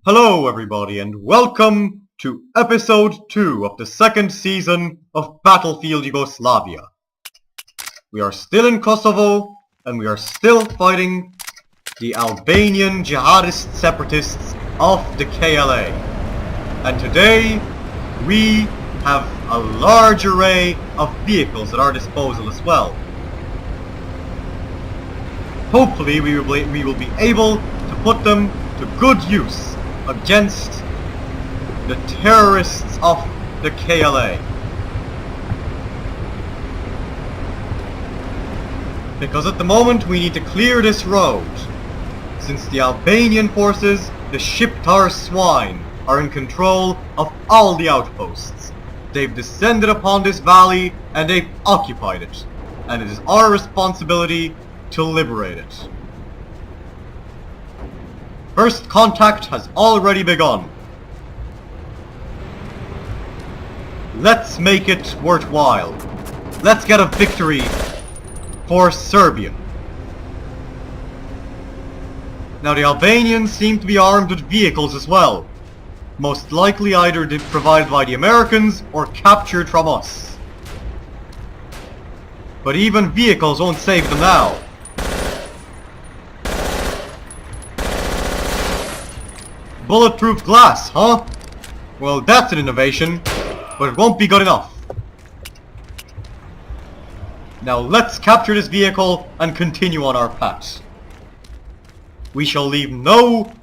Hello everybody and welcome to episode 2 of the second season of Battlefield Yugoslavia. We are still in Kosovo and we are still fighting the Albanian jihadist separatists of the KLA. And today we have a large array of vehicles at our disposal as well. Hopefully we will be able to put them to good use against the terrorists of the KLA. Because at the moment we need to clear this road, since the Albanian forces, the Shqiptar swine, are in control of all the outposts. They've descended upon this valley and they've occupied it, and it is our responsibility to liberate it. First contact has already begun. Let's make it worthwhile. Let's get a victory for Serbia. Now the Albanians seem to be armed with vehicles as well. Most likely either provided by the Americans or captured from us. But even vehicles won't save them now. Bulletproof glass, huh? Well, that's an innovation, but it won't be good enough. Now let's capture this vehicle and continue on our path. We shall leave no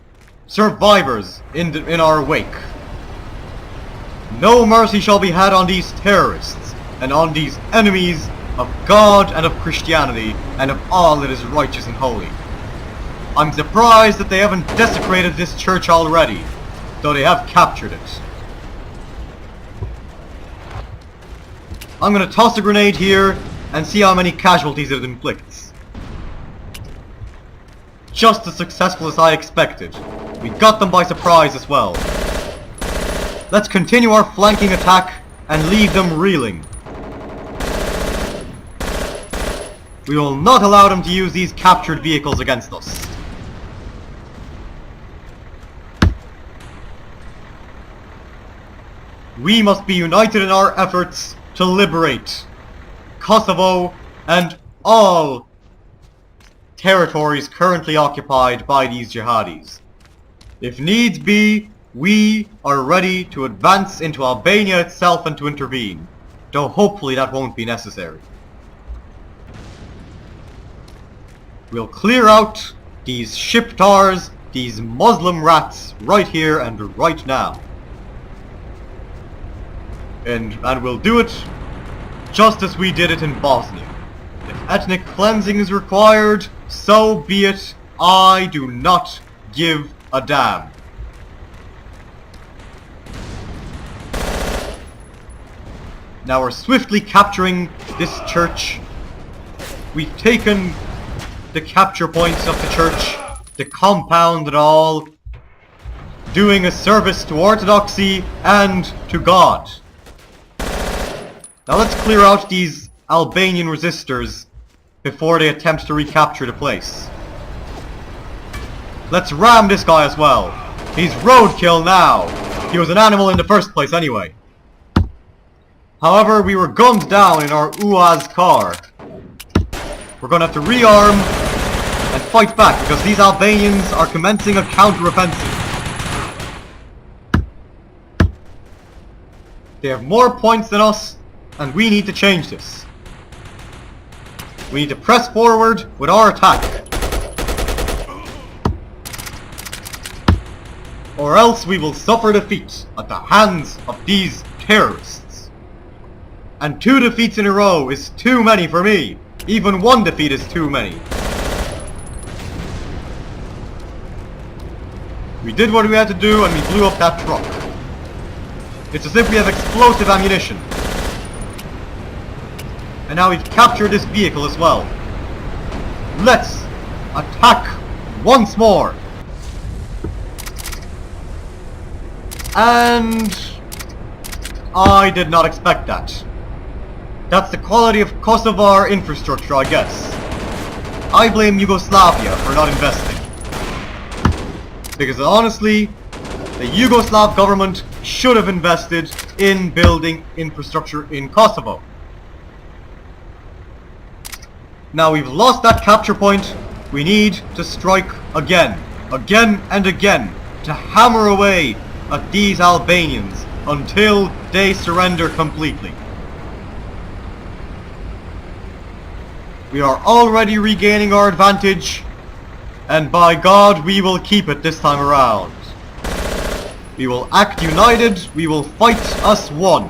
survivors in our wake. No mercy shall be had on these terrorists and on these enemies of God and of Christianity and of all that is righteous and holy. I'm surprised that they haven't desecrated this church already, though they have captured it. I'm gonna toss a grenade here and see how many casualties it inflicts. Just as successful as I expected. We got them by surprise as well. Let's continue our flanking attack and leave them reeling. We will not allow them to use these captured vehicles against us. We must be united in our efforts to liberate Kosovo and all territories currently occupied by these jihadis. If needs be, we are ready to advance into Albania itself and to intervene, though hopefully that won't be necessary. We'll clear out these Shqiptars, these Muslim rats, right here and right now. And we'll do it just as we did it in Bosnia. If ethnic cleansing is required, so be it. I do not give a damn. Now we're swiftly capturing this church. We've taken the capture points of the church, the compound and all, doing a service to orthodoxy and to God. Now let's clear out these Albanian resistors before they attempt to recapture the place. Let's ram this guy as well. He's roadkill now. He was an animal in the first place anyway. However, we were gunned down in our UAZ car. We're gonna have to rearm and fight back because these Albanians are commencing a counter-offensive. They have more points than us, and we need to change this. We need to press forward with our attack. Or else we will suffer defeat at the hands of these terrorists. And 2 defeats in a row is too many for me. Even 1 defeat is too many. We did what we had to do and we blew up that truck. It's as if we have explosive ammunition. And now we've captured this vehicle as well. Let's attack once more. And I did not expect that. That's the quality of Kosovar infrastructure, I guess. I blame Yugoslavia for not investing. Because honestly, the Yugoslav government should have invested in building infrastructure in Kosovo. Now we've lost that capture point, we need to strike again and again, to hammer away at these Albanians until they surrender completely. We are already regaining our advantage, and by God, we will keep it this time around. We will act united, we will fight as one,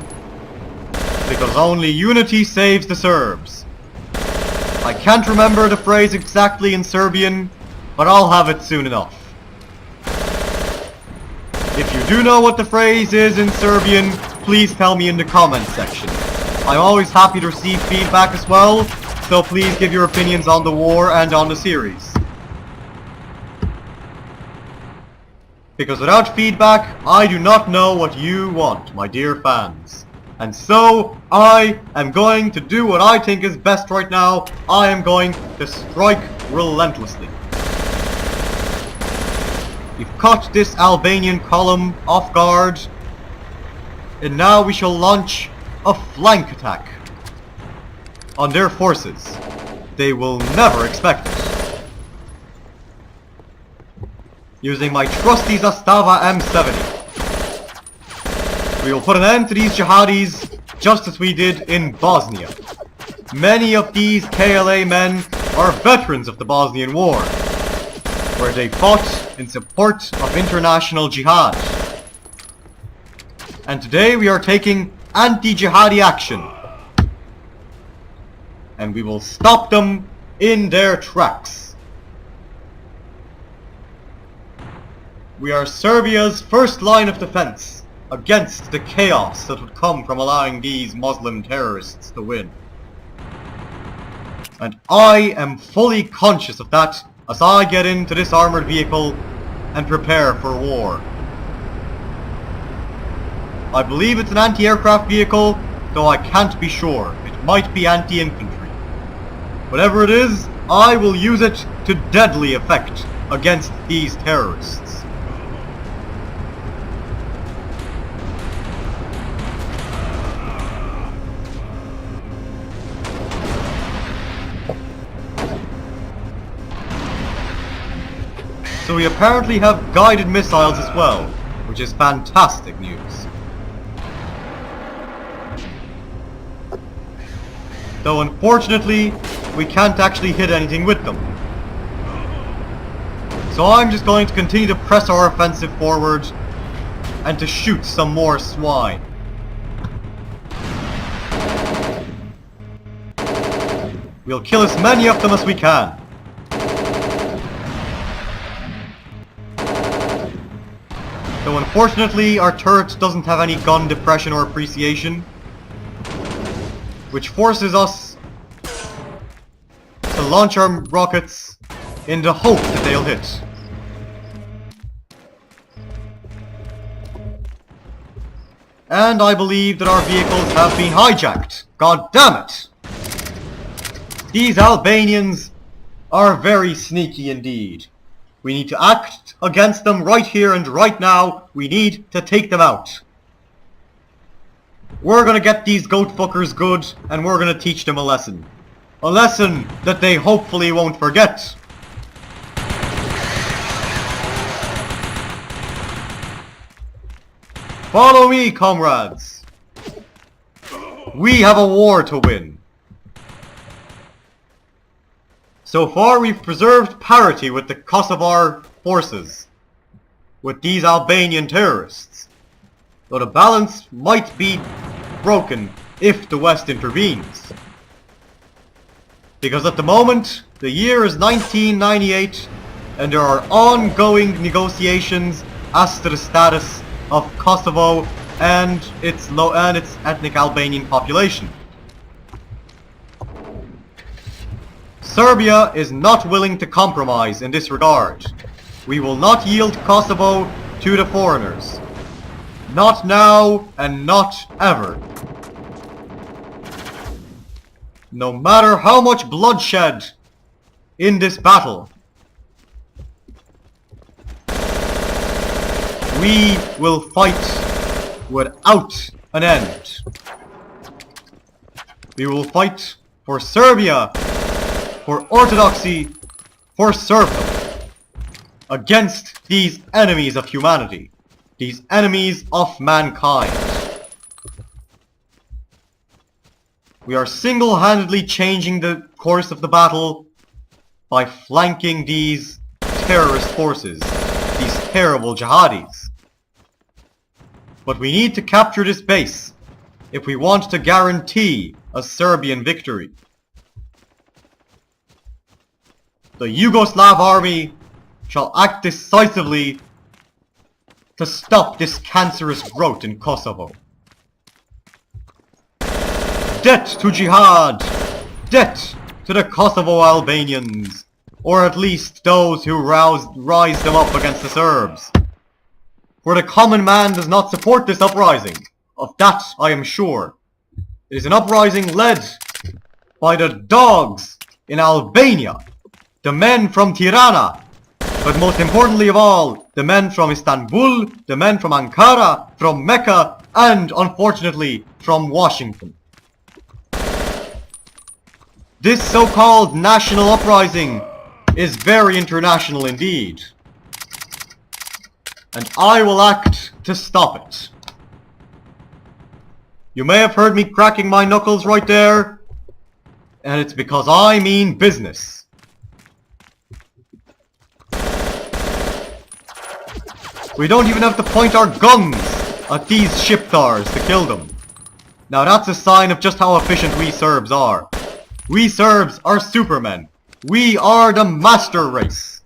because only unity saves the Serbs. I can't remember the phrase exactly in Serbian, but I'll have it soon enough. If you do know what the phrase is in Serbian, please tell me in the comments section. I'm always happy to receive feedback as well, so please give your opinions on the war and on the series. Because without feedback, I do not know what you want, my dear fans. And so, I am going to do what I think is best right now. I am going to strike relentlessly. We've caught this Albanian column off guard, and now we shall launch a flank attack on their forces. They will never expect it. Using my trusty Zastava M70. We will put an end to these jihadis just as we did in Bosnia. Many of these KLA men are veterans of the Bosnian War, where they fought in support of international jihad. And today we are taking anti-jihadi action. And we will stop them in their tracks. We are Serbia's first line of defense against the chaos that would come from allowing these Muslim terrorists to win. And I am fully conscious of that as I get into this armored vehicle and prepare for war. I believe it's an anti-aircraft vehicle, though I can't be sure. It might be anti-infantry. Whatever it is, I will use it to deadly effect against these terrorists. So we apparently have guided missiles as well, which is fantastic news. Though unfortunately, we can't actually hit anything with them. So I'm just going to continue to press our offensive forward and to shoot some more swine. We'll kill as many of them as we can. Though unfortunately our turret doesn't have any gun depression or appreciation, which forces us to launch our rockets in the hope that they'll hit. And I believe that our vehicles have been hijacked. God damn it! These Albanians are very sneaky indeed. We need to act against them right here and right now. We need to take them out. We're gonna get these goat fuckers good, and we're gonna teach them a lesson. A lesson that they hopefully won't forget. Follow me, comrades. We have a war to win. So far we've preserved parity with the Kosovar forces, with these Albanian terrorists, though the balance might be broken if the West intervenes. Because at the moment, the year is 1998, and there are ongoing negotiations as to the status of Kosovo and its ethnic Albanian population. Serbia is not willing to compromise in this regard. We will not yield Kosovo to the foreigners. Not now and not ever. No matter how much bloodshed in this battle, we will fight without an end. We will fight for Serbia, for orthodoxy, for serfdom, against these enemies of humanity, these enemies of mankind. We are single-handedly changing the course of the battle by flanking these terrorist forces, these terrible jihadis. But we need to capture this base if we want to guarantee a Serbian victory. The Yugoslav army shall act decisively to stop this cancerous growth in Kosovo. Debt to jihad! Debt to the Kosovo Albanians! Or at least those who rise them up against the Serbs. For the common man does not support this uprising. Of that I am sure. It is an uprising led by the dogs in Albania. The men from Tirana. But most importantly of all, the men from Istanbul, the men from Ankara, from Mecca, and unfortunately from Washington. This so-called national uprising is very international indeed. And I will act to stop it. You may have heard me cracking my knuckles right there, and it's because I mean business. We don't even have to point our guns at these shiptars to kill them. Now that's a sign of just how efficient we Serbs are. We Serbs are supermen. We are the master race.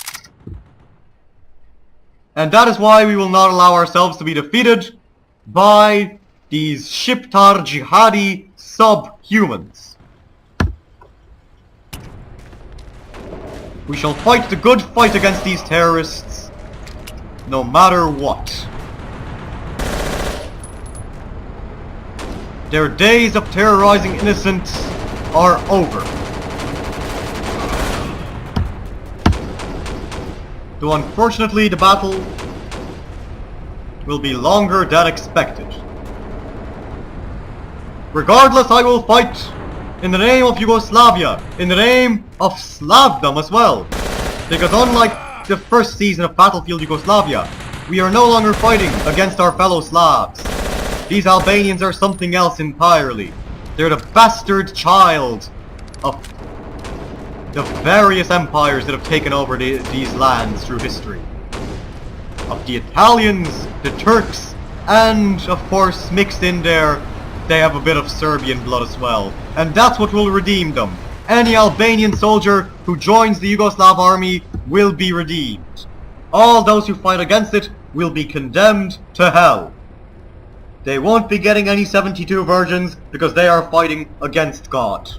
And that is why we will not allow ourselves to be defeated by these shiptar jihadi subhumans. We shall fight the good fight against these terrorists, no matter what. Their days of terrorizing innocents are over. Though unfortunately the battle will be longer than expected. Regardless, I will fight in the name of Yugoslavia, in the name of Slavdom as well. Because unlike the first season of Battlefield Yugoslavia, we are no longer fighting against our fellow Slavs. These Albanians are something else entirely. They're the bastard child of the various empires that have taken over these lands through history. Of the Italians, the Turks, and of course mixed in there, they have a bit of Serbian blood as well. And that's what will redeem them. Any Albanian soldier who joins the Yugoslav army will be redeemed. All those who fight against it will be condemned to hell. They won't be getting any 72 virgins because they are fighting against God.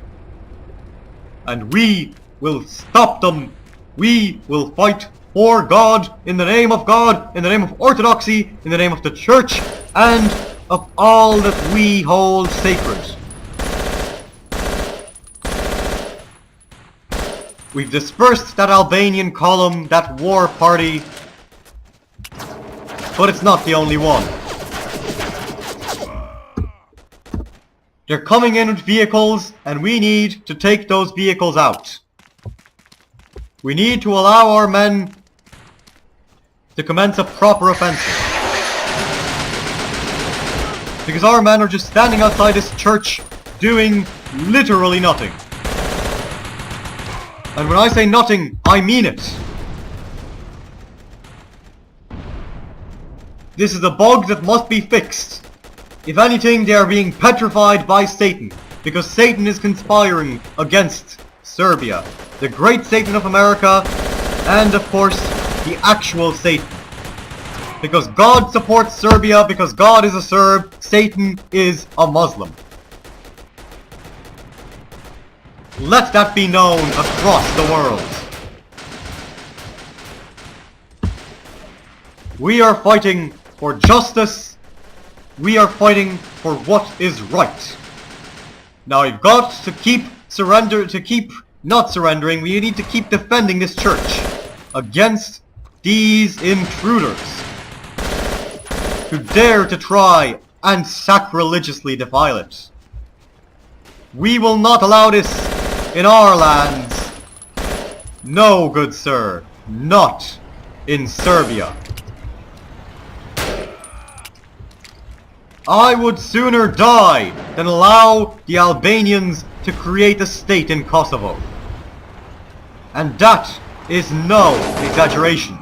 And we will stop them. We will fight for God, in the name of God, in the name of orthodoxy, in the name of the church, and of all that we hold sacred. We've dispersed that Albanian column, that war party, but it's not the only one. They're coming in with vehicles, and we need to take those vehicles out. We need to allow our men to commence a proper offensive. Because our men are just standing outside this church doing literally nothing. And when I say nothing, I mean it. This is a bug that must be fixed. If anything, they are being petrified by Satan, because Satan is conspiring against Serbia, the great Satan of America, and of course, the actual Satan. Because God supports Serbia, because God is a Serb, Satan is a Muslim. Let that be known across the world. We are fighting for justice. We are fighting for what is right. Now we've got to keep not surrendering. We need to keep defending this church against these intruders. who dare to try and sacrilegiously defile it. We will not allow this in our lands. No, good sir, not in Serbia. I would sooner die than allow the Albanians to create a state in Kosovo. And that is no exaggeration.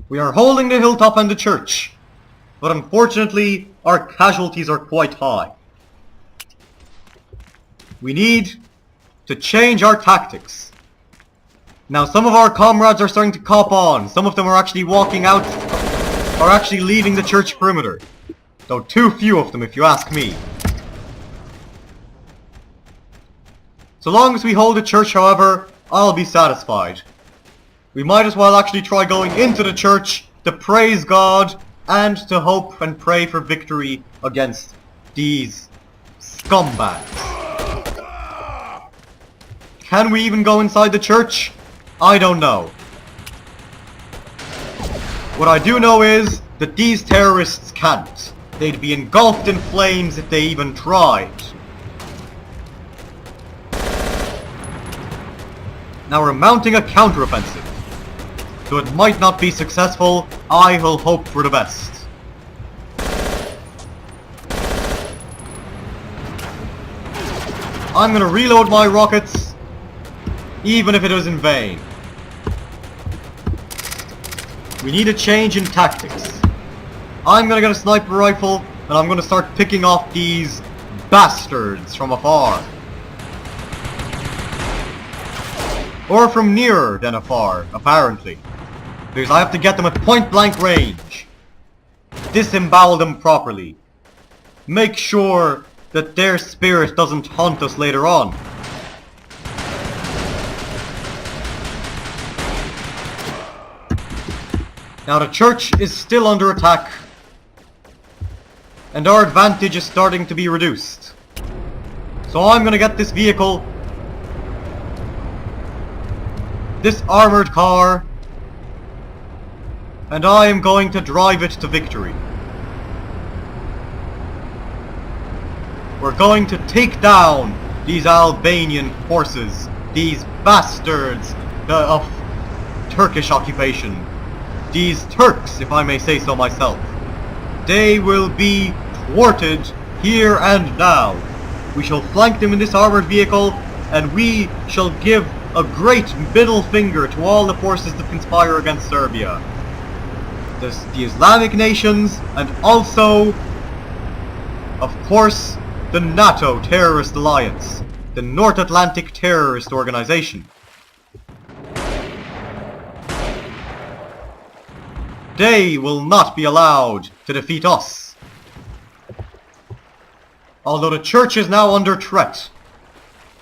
We are holding the hilltop and the church, but unfortunately our casualties are quite high. We need to change our tactics. Now some of our comrades are starting to cop on. Some of them are actually walking out, are actually leaving the church perimeter. Though too few of them if you ask me. So long as we hold the church, however, I'll be satisfied. We might as well actually try going into the church to praise God and to hope and pray for victory against these scumbags. Can we even go inside the church? I don't know. What I do know is that these terrorists can't. They'd be engulfed in flames if they even tried. Now we're mounting a counteroffensive. Though it might not be successful, I will hope for the best. I'm gonna reload my rockets, even if it was in vain. We need a change in tactics. I'm gonna get a sniper rifle, and I'm gonna start picking off these bastards from afar. Or from nearer than afar, apparently. Because I have to get them at point-blank range. Disembowel them properly. Make sure that their spirit doesn't haunt us later on. Now the church is still under attack, and our advantage is starting to be reduced. So I'm gonna get this vehicle, this armored car, and I am going to drive it to victory. We're going to take down these Albanian forces, these bastards of Turkish occupation. These Turks, if I may say so myself. They will be thwarted here and now. We shall flank them in this armored vehicle, and we shall give a great middle finger to all the forces that conspire against Serbia. The Islamic nations, and also, of course, the NATO terrorist alliance, the North Atlantic terrorist organization. They will not be allowed to defeat us. Although the church is now under threat.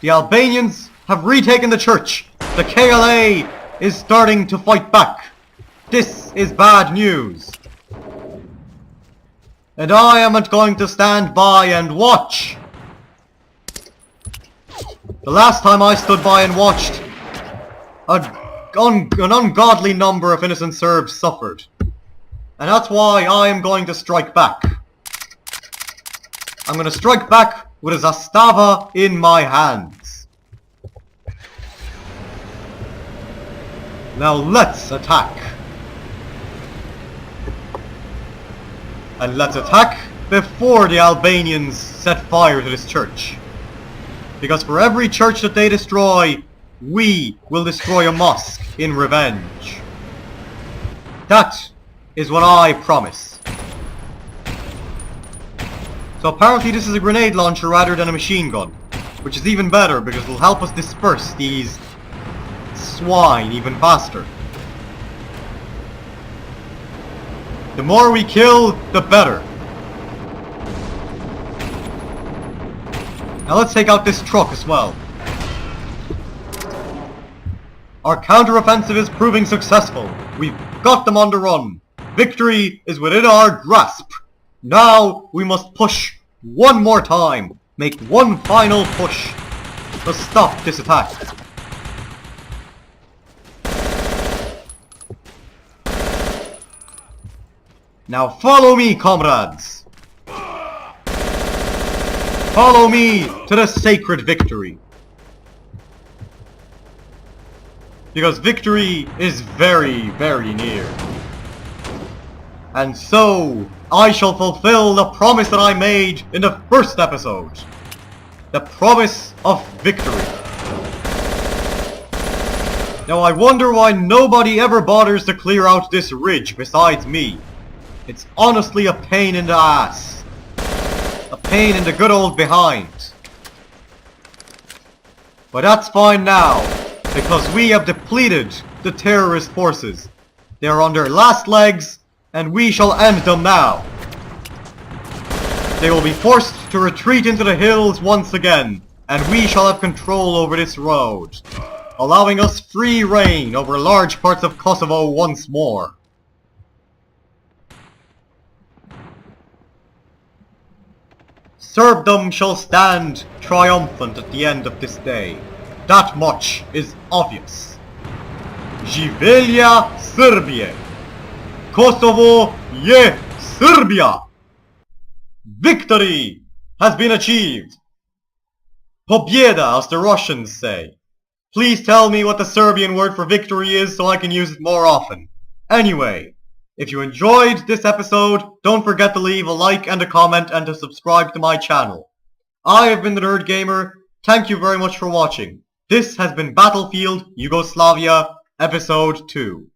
The Albanians have retaken the church. The KLA is starting to fight back. This is bad news. And I am not going to stand by and watch. The last time I stood by and watched, an ungodly number of innocent Serbs suffered. And that's why I am going to strike back. I'm going to strike back with a zastava in my hands. Now let's attack. And let's attack before the Albanians set fire to this church. Because for every church that they destroy, we will destroy a mosque in revenge. That is what I promise. So apparently this is a grenade launcher rather than a machine gun, which is even better because it will help us disperse these swine even faster. The more we kill, the better. Now let's take out this truck as well. Our counter-offensive is proving successful. We've got them on the run. Victory is within our grasp. Now we must push one more time. Make one final push to stop this attack. Now follow me, comrades! Follow me to the sacred victory. Because victory is very, very near. And so, I shall fulfill the promise that I made in the first episode. The promise of victory. Now I wonder why nobody ever bothers to clear out this ridge besides me. It's honestly a pain in the ass. A pain in the good old behind. But that's fine now, because we have depleted the terrorist forces. They are on their last legs, and we shall end them now. They will be forced to retreat into the hills once again, and we shall have control over this road, allowing us free reign over large parts of Kosovo once more. Serbdom shall stand triumphant at the end of this day. That much is obvious. Živelja Srbije! Kosovo je Serbia! Victory has been achieved! Pobjeda, as the Russians say. Please tell me what the Serbian word for victory is so I can use it more often. Anyway, if you enjoyed this episode, don't forget to leave a like and a comment and to subscribe to my channel. I have been the Nerd Gamer. Thank you very much for watching. This has been Battlefield Yugoslavia Episode 2.